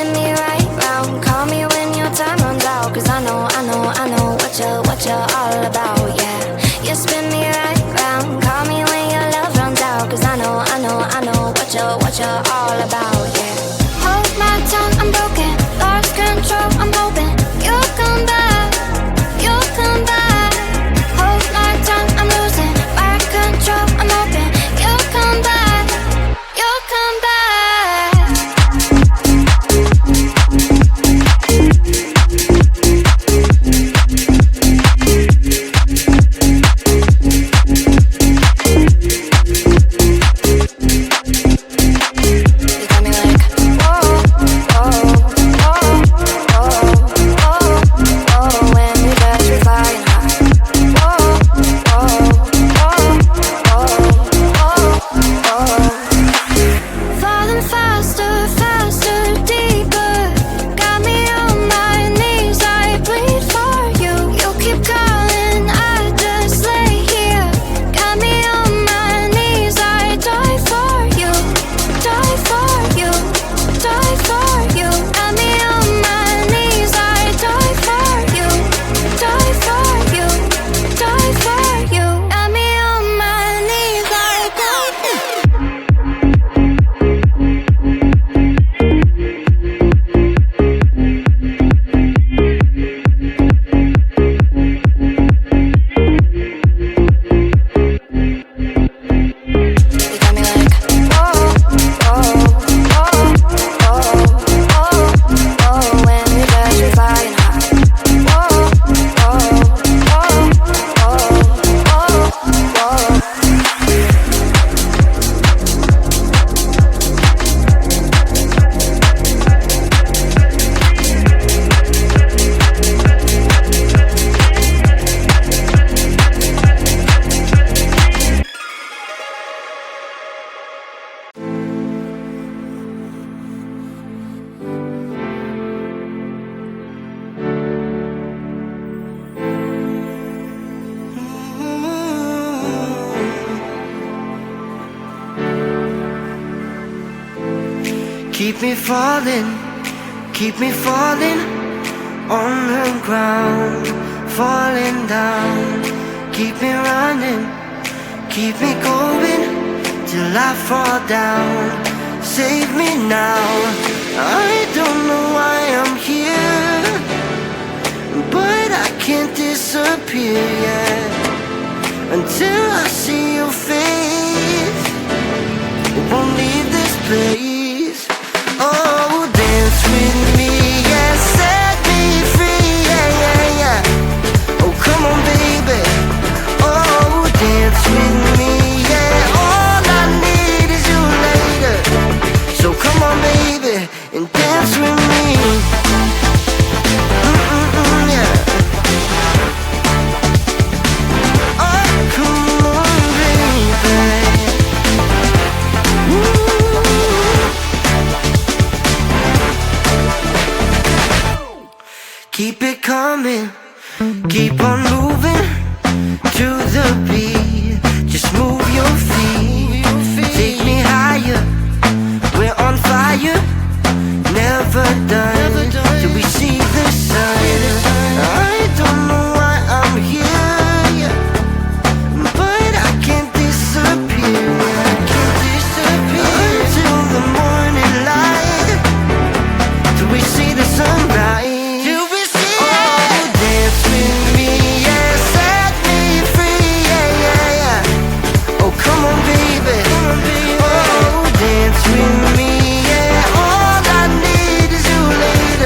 spin me right round. Call me when your time runs out, 'cause I know what you're all about, yeah. You spin me right round. Call me when your love runs out, 'cause I know what you're all about, yeah. Hold my tongue, I'm broken, lost control, I'm hoping you'll come back, you'll come back. Hold my tongue, I'm losing my control, I'm hoping you'll come back, you'll come back. Keep me falling on the ground, falling down. Keep me running, keep me going till I fall down. Save me now, I don't know why I'm here, but I can't disappear yet until I see your face. Won't leave this place. Oh, dance with me, yeah, set me free, yeah, yeah, yeah. Oh, come on, baby. Oh, dance with me, yeah. All I need is you later. So come on, baby, and dance with me. Yeah. Oh, come on, baby. Keep it coming, keep on moving to the beat. Just move your feet, take me higher. We're on fire, never done till we see the sun. I don't know why I'm here, but I can't disappear. I can't disappear until the morning light, till we see the sunrise. With me, yeah, all I need is you later.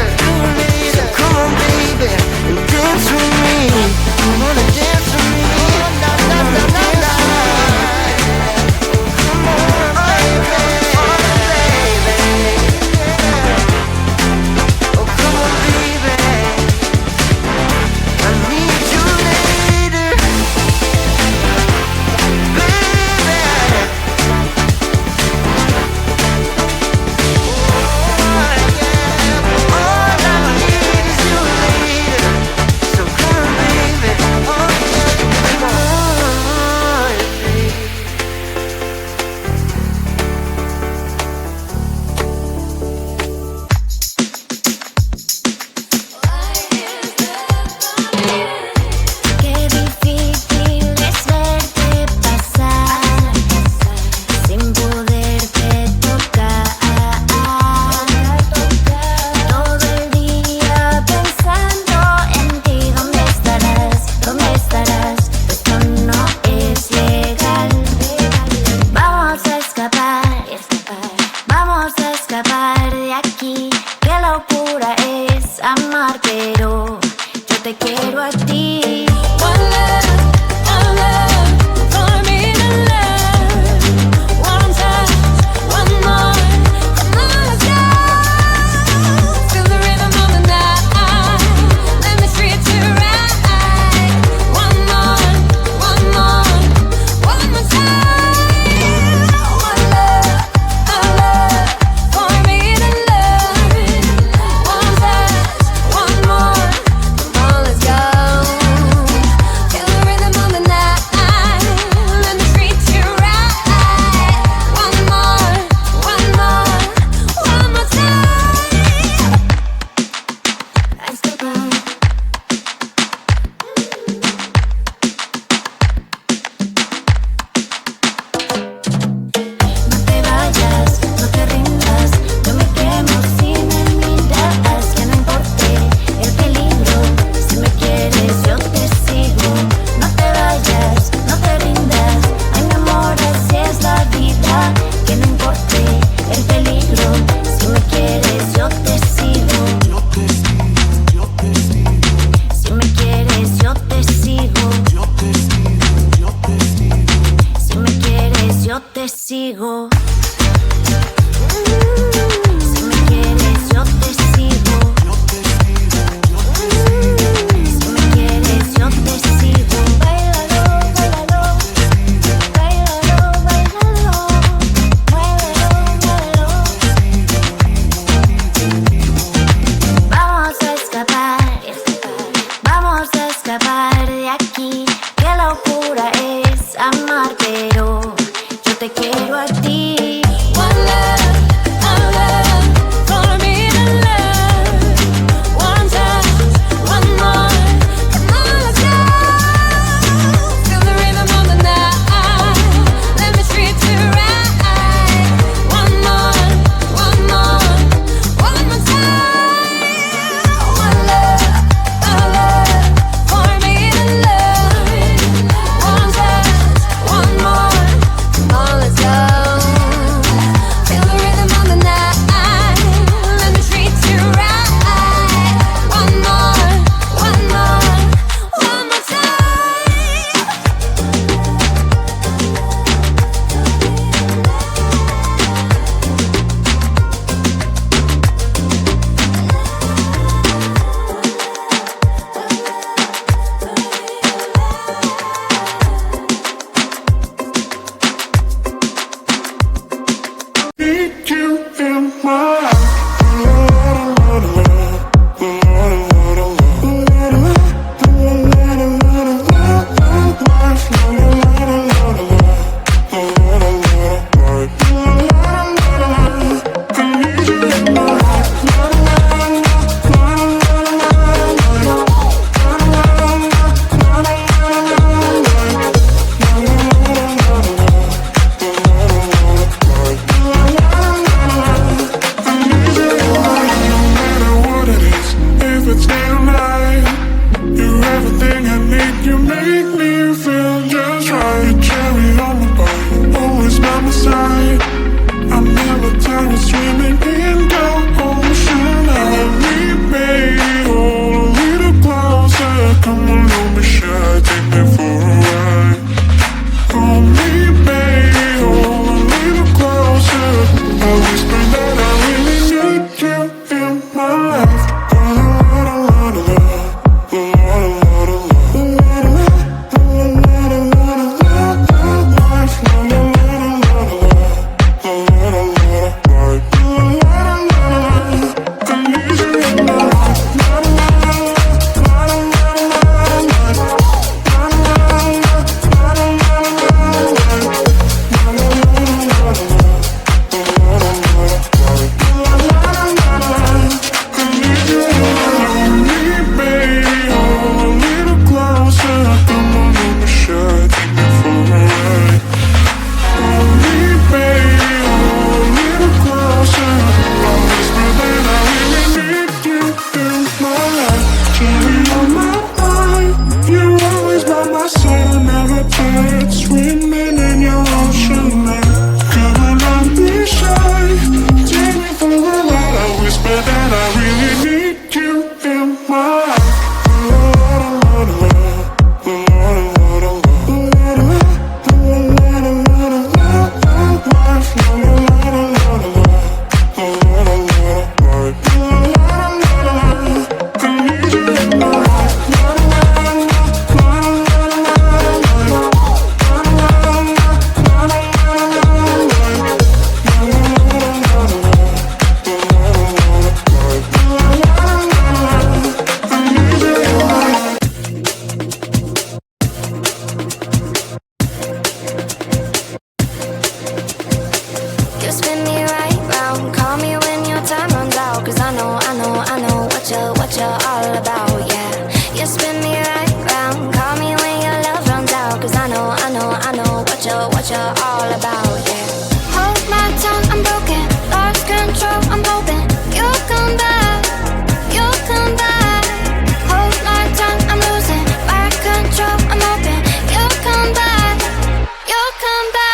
quieres amar, pero yo te quiero a ti. One love for me to love. One touch, one more. Come on, let's go. Feel the rhythm of the night. Let me treat you right. One more time. One love for me to love. One touch, one more. Come on, let's go. You spin me right round, call me when your time runs out. Cause I know what you're all about, yeah. You spin me right round, call me when your love runs out. Cause I know what you're all about, yeah. Hold my tongue, I'm broken, lost control, I'm hoping you'll come back, you'll come back. Hold my tongue, I'm losing my control, I'm hoping you'll come back, you'll come back.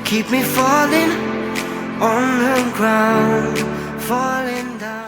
Keep me falling on the ground, falling down.